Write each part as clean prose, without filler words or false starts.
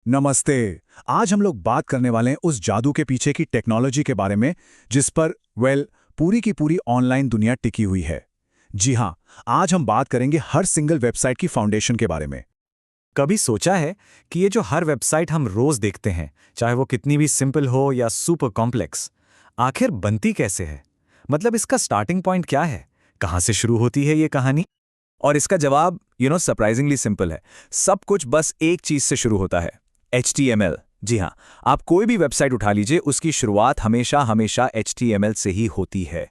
नमस्ते। आज हम लोग बात करने वाले हैं उस जादू के पीछे की टेक्नोलॉजी के बारे में जिस पर पूरी की पूरी ऑनलाइन दुनिया टिकी हुई है। जी हाँ, आज हम बात करेंगे हर सिंगल वेबसाइट की फाउंडेशन के बारे में। कभी सोचा है कि ये जो हर वेबसाइट हम रोज देखते हैं, चाहे वो कितनी भी सिंपल हो या सुपर कॉम्प्लेक्स, आखिर बनती कैसे है? मतलब इसका स्टार्टिंग पॉइंट क्या है? कहाँ से शुरू होती है ये कहानी? और इसका जवाब सरप्राइजिंगली सिंपल है। सब कुछ बस एक चीज से शुरू होता है, HTML। जी हाँ, आप कोई भी वेबसाइट उठा लीजिए, उसकी शुरुआत हमेशा हमेशा HTML से ही होती है।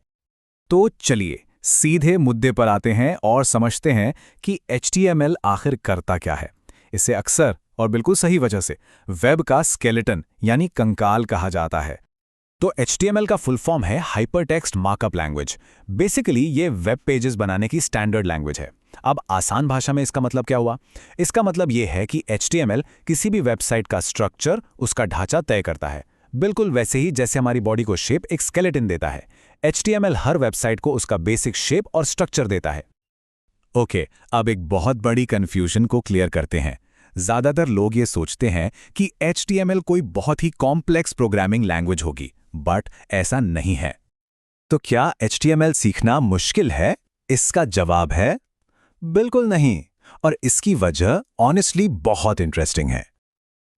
तो चलिए सीधे मुद्दे पर आते हैं और समझते हैं कि HTML आखिर करता क्या है। इसे अक्सर और बिल्कुल सही वजह से वेब का स्केलेटन यानी कंकाल कहा जाता है। तो HTML का फुल फॉर्म है हाइपरटेक्स्ट मार्कअप लैंग्वेज। बेसिकली ये वेब पेजेस बनाने की स्टैंडर्ड लैंग्वेज है। अब आसान भाषा में इसका मतलब क्या हुआ? इसका मतलब ये है कि HTML किसी भी वेबसाइट का स्ट्रक्चर, उसका ढांचा तय करता है। बिल्कुल वैसे ही जैसे हमारी बॉडी को शेप एक स्केलेटन देता है, HTML हर वेबसाइट को उसका बेसिक शेप और स्ट्रक्चर देता है। ओके, अब एक बहुत बड़ी कंफ्यूजन को क्लियर करते हैं। ज्यादातर लोग ये सोचते हैं कि HTML कोई बहुत ही कॉम्प्लेक्स प्रोग्रामिंग लैंग्वेज होगी, बट ऐसा नहीं है। तो क्या HTML सीखना मुश्किल है? इसका जवाब है बिल्कुल नहीं। और इसकी वजह ऑनेस्टली बहुत इंटरेस्टिंग है।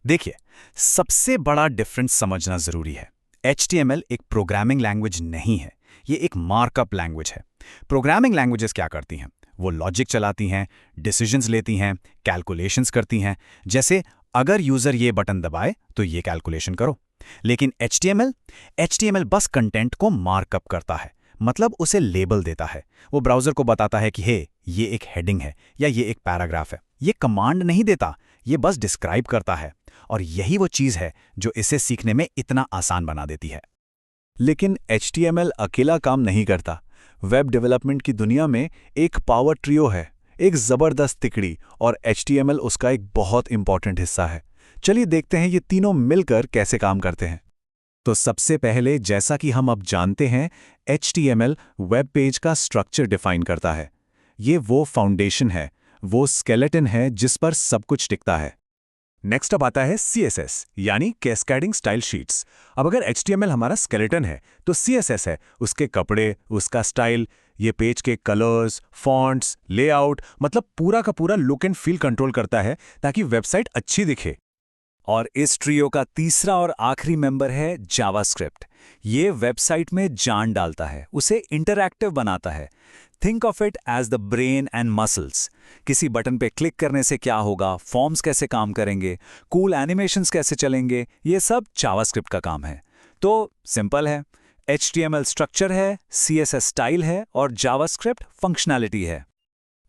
देखिए, सबसे बड़ा डिफरेंस समझना जरूरी है। HTML एक प्रोग्रामिंग लैंग्वेज नहीं है, ये एक मार्कअप लैंग्वेज है। प्रोग्रामिंग लैंग्वेजेस क्या करती हैं? वो लॉजिक चलाती हैं, डिसीजंस लेती हैं, कैलकुलेशंस करती हैं। जैसे अगर यूजर ये बटन दबाए तो ये कैलकुलेशन करो। लेकिन HTML बस कंटेंट को मार्कअप करता है, मतलब उसे लेबल देता है। वो ब्राउजर को बताता है कि हे, ये एक हेडिंग है या ये एक पैराग्राफ है। ये कमांड नहीं देता, ये बस डिस्क्राइब करता है। और यही वो चीज़ है जो इसे सीखने में इतना आसान बना देती है। लेकिन HTML अकेला काम नहीं करता। वेब डेवलपमेंट की दुनिया में एक पावर ट्रियो है, एक जबरदस्त तिकड़ी, और HTML उसका एक बहुत इंपॉर्टेंट हिस्सा है। चलिए देखते हैं ये तीनों मिलकर कैसे काम करते हैं। तो सबसे पहले, जैसा कि हम अब जानते हैं, HTML वेब पेज का स्ट्रक्चर डिफाइन करता है। ये वो फाउंडेशन है, वो स्केलेटन है जिस पर सब कुछ टिकता है। नेक्स्ट अब आता है CSS यानी कैस्केडिंग स्टाइल शीट्स। अब अगर HTML हमारा स्केलेटन है तो CSS है उसके कपड़े, उसका स्टाइल, ये पेज के कलर्स, फॉन्ट्स, लेआउट, मतलब पूरा का पूरा लुक एंड फील कंट्रोल करता है ताकि वेबसाइट अच्छी दिखे। और इस ट्रियो का तीसरा और आखिरी मेंबर है जावास्क्रिप्ट। ये वेबसाइट में जान डालता है, उसे इंटरैक्टिव बनाता है। Think of it as the brain and muscles. किसी बटन पे क्लिक करने से क्या होगा, फॉर्म्स कैसे काम करेंगे, कूल एनिमेशंस कैसे चलेंगे, ये सब जावास्क्रिप्ट का काम है। तो सिंपल है, HTML स्ट्रक्चर है, CSS स्टाइल है और जावास्क्रिप्ट फंक्शनैलिटी है।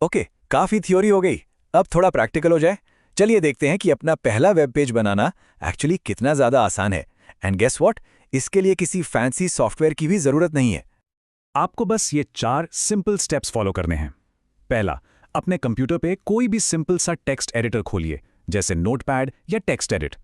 ओके, काफी थ्योरी हो गई, अब थोड़ा प्रैक्टिकल हो जाए। चलिए देखते हैं कि अपना पहला वेब पेज बनाना एक्चुअली कितना ज़्यादा आसान है। एंड गेस व्हाट, इसके लिए किसी फैंसी सॉफ्टवेयर की भी ज़रूरत नहीं है। आपको बस ये 4 सिंपल स्टेप्स फॉलो करने हैं। पहला, अपने कंप्यूटर पे कोई भी सिंपल सा टेक्स्ट एडिटर खोलिए, जैसे नोटपैड या टेक्स्ट एडिट।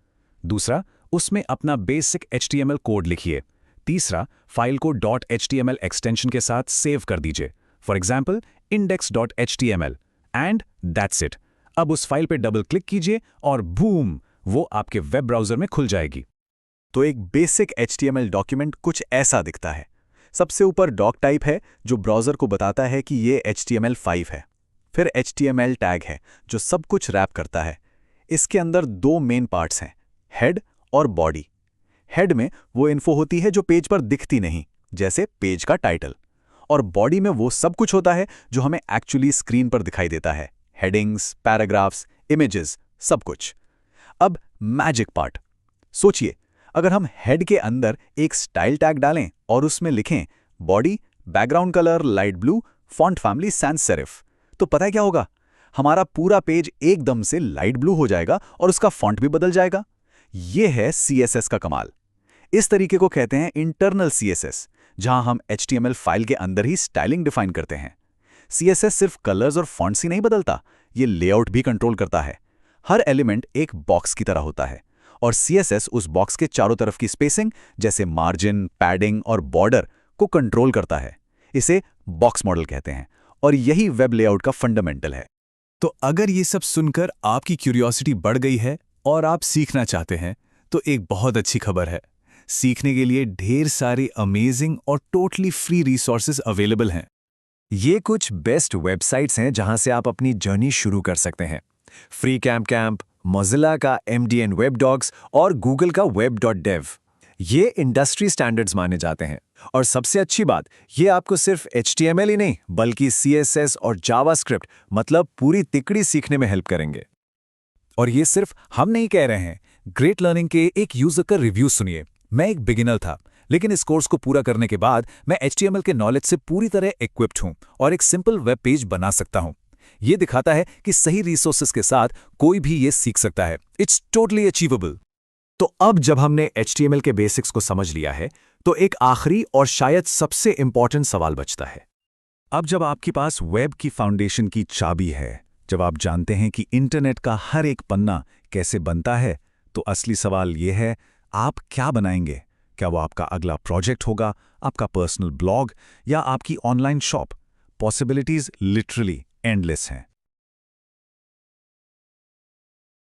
दूसरा, उसमें अपना बेसिक HTML कोड लिखिए। तीसरा, फाइल को .html एक्सटेंशन के साथ सेव कर दीजिए, for example index.html, and that's it. अब उस फाइल पे डबल क्लिक कीजिए और बूम, वो आपके वेब ब्राउजर में खुल जाएगी। तो एक बेसिक HTML डॉक्यूमेंट कुछ ऐसा दिखता है। सबसे ऊपर डॉक टाइप है जो ब्राउजर को बताता है कि ये HTML5 है। फिर HTML टैग है जो सब कुछ रैप करता है। इसके अंदर 2 मेन पार्ट्स हैं, हेड और बॉडी। हेड में वो इन्फो होती है जो पेज पर दिखती नहीं, जैसे पेज का टाइटल। और बॉडी में वो सब कुछ होता है जो हमें एक्चुअली स्क्रीन पर दिखाई देता है, हेडिंग्स, पैराग्राफ्स, इमेजेस, सब कुछ। अब मैजिक पार्ट, सोचिए, अगर हम हेड के अंदर एक स्टाइल टैग डालें और उसमें लिखें body background colour light blue, font family sans serif, तो पता है क्या होगा? हमारा पूरा पेज एकदम से लाइट ब्लू हो जाएगा और उसका फॉन्ट भी बदल जाएगा। यह है CSS का कमाल। इस तरीके को कहते हैं इंटरनल CSS, जहां हम HTML फाइल के अंदर ही स्टाइलिंग डिफाइन करते हैं। CSS सिर्फ कलर्स और फॉन्ट्स ही नहीं बदलता, ये लेआउट भी कंट्रोल करता है। हर एलिमेंट एक बॉक्स की तरह होता है और CSS उस बॉक्स के चारों तरफ की स्पेसिंग, जैसे मार्जिन, पैडिंग और बॉर्डर, को कंट्रोल करता है। इसे बॉक्स मॉडल कहते हैं और यही वेब लेआउट का फंडामेंटल है। तो अगर ये सब सुनकर आपकी क्यूरियोसिटी बढ़ गई है और आप सीखना चाहते हैं तो एक बहुत अच्छी खबर है। सीखने के लिए ढेर सारे अमेजिंग और टोटली फ्री रिसोर्सेज अवेलेबल हैं। ये कुछ बेस्ट वेबसाइट्स हैं जहां से आप अपनी जर्नी शुरू कर सकते हैं। फ्री कैंप, मोजिला का MDN वेब डॉग्स और गूगल का web.dev। ये इंडस्ट्री स्टैंडर्ड्स माने जाते हैं। और सबसे अच्छी बात, ये आपको सिर्फ HTML ही नहीं बल्कि CSS और जावास्क्रिप्ट मतलब पूरी तिकड़ी सीखने में हेल्प करेंगे। और ये सिर्फ हम नहीं कह रहे हैं। ग्रेट लर्निंग के एक यूजर का रिव्यू सुनिए। मैं एक बिगिनर था, लेकिन इस कोर्स को पूरा करने के बाद मैं HTML के नॉलेज से पूरी तरह इक्विप्ड हूं और एक सिंपल वेब पेज बना सकता हूं। ये दिखाता है कि सही रिसोर्सेज के साथ कोई भी ये सीख सकता है। It's totally achievable. तो अब जब हमने HTML के बेसिक्स को समझ लिया है, तो एक आखिरी और शायद सबसे इंपॉर्टेंट सवाल बचता है। अब जब आपके पास वेब की फाउंडेशन की चाबी है, जब आप जानते हैं कि इंटरनेट का हर एक पन्ना कैसे बनता है, तो असली सवाल ये है, आप क्या बनाएंगे? क्या वो आपका अगला प्रोजेक्ट होगा, आपका पर्सनल ब्लॉग या आपकी online shop? Possibilities literally endless हैं।